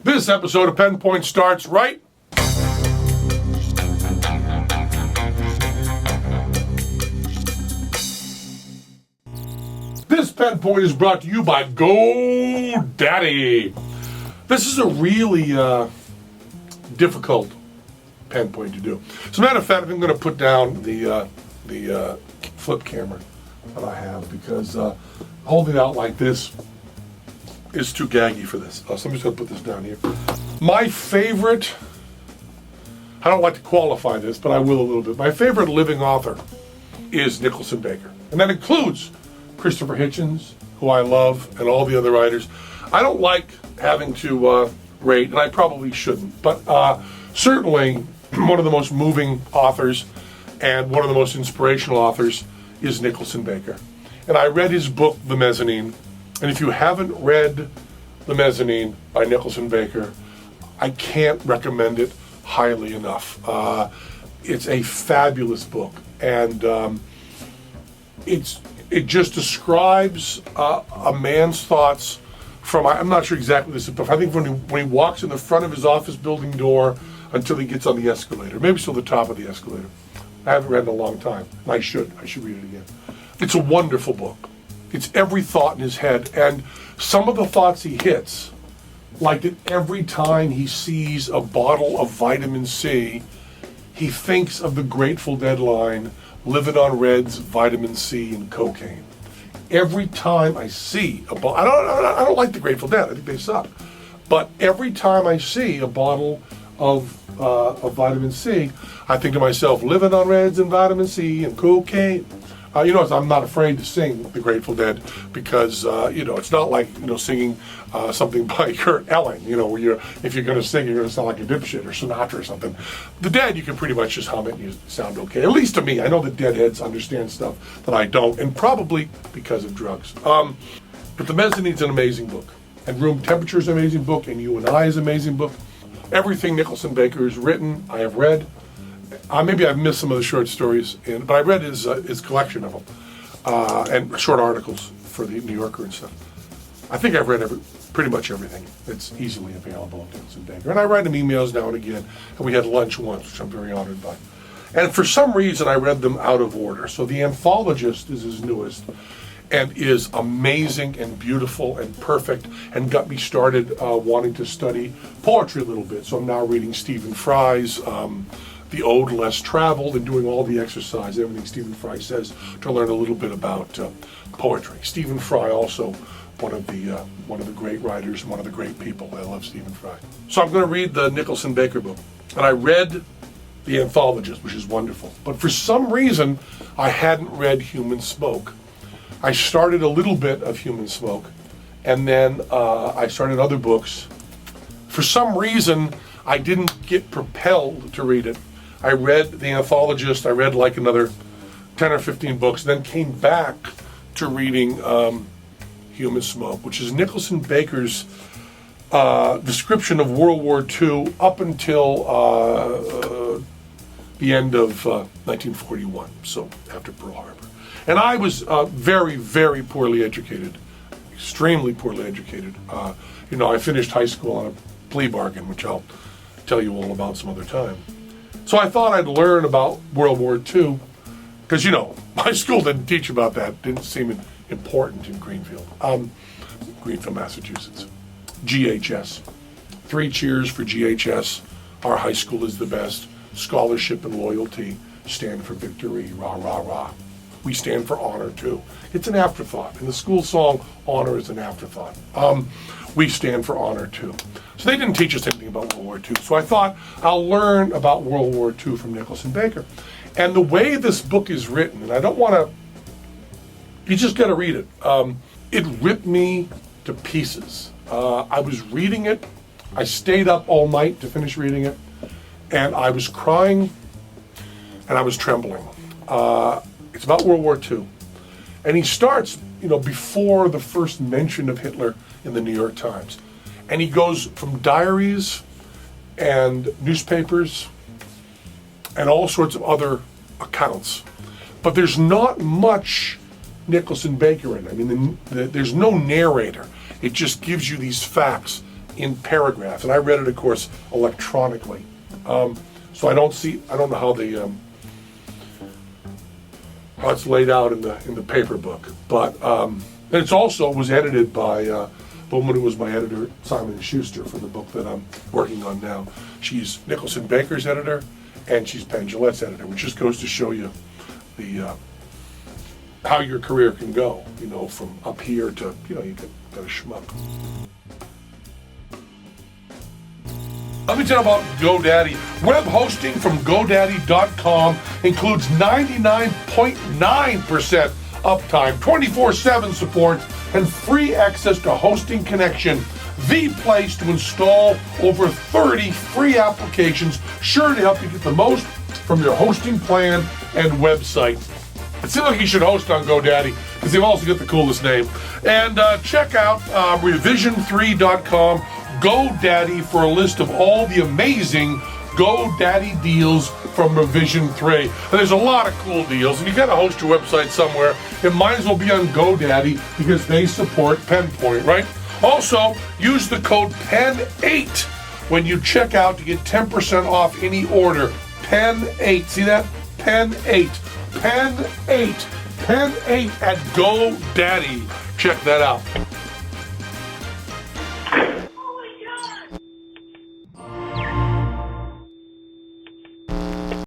This episode of Penn Point starts right This Penn Point is brought to you by GoDaddy. This is a really difficult Penn Point to do. As a matter of fact, I'm going to put down the flip camera that I have because holding it out like this is too gaggy for this. So I'm just going to put this down here. My favorite, I don't like to qualify this, but I will a little bit. My favorite living author is Nicholson Baker. And that includes Christopher Hitchens, who I love, and all the other writers. I don't like having to rate, and I probably shouldn't, but certainly one of the most moving authors and one of the most inspirational authors is Nicholson Baker. And I read his book, The Mezzanine, and if you haven't read The Mezzanine by Nicholson Baker, I can't recommend it highly enough. It's a fabulous book, and it just describes a man's thoughts from, I'm not sure exactly this, but I think when he walks in the front of his office building door until he gets on the escalator, maybe still the top of the escalator. I haven't read it in a long time, and I should read it again. It's a wonderful book. It's every thought in his head, and some of the thoughts he hits, like that every time he sees a bottle of vitamin C, he thinks of the Grateful Dead line, "Living on Reds, vitamin C, and cocaine." Every time I see a bottle, I don't like the Grateful Dead. I think they suck. But every time I see a bottle of vitamin C, I think to myself, "Living on Reds and vitamin C and cocaine." I'm not afraid to sing the Grateful Dead because, it's not like, singing something by Kurt Elling, where if you're going to sing, you're going to sound like a dipshit or Sinatra or something. The Dead, you can pretty much just hum it and you sound okay. At least to me. I know the Deadheads understand stuff that I don't, and probably because of drugs. But The Mezzanine's an amazing book. And Room Temperature is an amazing book, and You and I is an amazing book. Everything Nicholson Baker has written, I have read. Maybe I've missed some of the short stories, but I read his collection of them, and short articles for the New Yorker and stuff. I think I've read pretty much everything that's easily available of Nicholson Baker. And I write him emails now and again, and we had lunch once, which I'm very honored by. And for some reason, I read them out of order. So The Anthologist is his newest, and is amazing and beautiful and perfect, and got me started wanting to study poetry a little bit. So I'm now reading Stephen Fry's The Ode Less Traveled, and doing all the exercise, everything Stephen Fry says, to learn a little bit about poetry. Stephen Fry, also one of the great writers and one of the great people. I love Stephen Fry. So I'm going to read the Nicholson Baker book, and I read The Anthologist, which is wonderful. But for some reason, I hadn't read Human Smoke. I started a little bit of Human Smoke, and then I started other books. For some reason, I didn't get propelled to read it. I read The Anthologist, I read like another 10 or 15 books, then came back to reading Human Smoke, which is Nicholson Baker's description of World War II up until the end of 1941, so after Pearl Harbor. And I was very, very poorly educated, extremely poorly educated. I finished high school on a plea bargain, which I'll tell you all about some other time. So I thought I'd learn about World War II, because, my school didn't teach about that. Didn't seem important in Greenfield, Massachusetts. GHS. 3 cheers for GHS. Our high school is the best. Scholarship and loyalty stand for victory. Rah, rah, rah. We stand for honor, too. It's an afterthought. In the school song, honor is an afterthought. We stand for honor, too. So they didn't teach us anything about World War II. So I thought I'll learn about World War II from Nicholson Baker. And the way this book is written, and I don't want to, you just got to read it. It ripped me to pieces. I was reading it. I stayed up all night to finish reading it. And I was crying, and I was trembling. It's about World War II. And he starts, before the first mention of Hitler in the New York Times. And he goes from diaries and newspapers and all sorts of other accounts. But there's not much Nicholson Baker in. I mean, there's no narrator. It just gives you these facts in paragraphs. And I read it, of course, electronically. So I don't know how it's laid out in the paper book. But and it's also was edited by the woman who was my editor, Simon & Schuster, for the book that I'm working on now. She's Nicholson Baker's editor, and she's Penn Jillette's editor, which just goes to show you the how your career can go, from up here to, you get a schmuck. Let me tell you about GoDaddy. Web hosting from GoDaddy.com includes 99.9% uptime, 24/7 support, and free access to Hosting Connection, the place to install over 30 free applications, sure to help you get the most from your hosting plan and website. It seems like you should host on GoDaddy because they've also got the coolest name. And check out revision3.com, GoDaddy, for a list of all the amazing GoDaddy deals from Revision 3. And there's a lot of cool deals, and you got to host your website somewhere. It might as well be on GoDaddy because they support Penn Point, right? Also, use the code PEN8 when you check out to get 10% off any order. PEN8. See that? PEN8. PEN8 at GoDaddy. Check that out.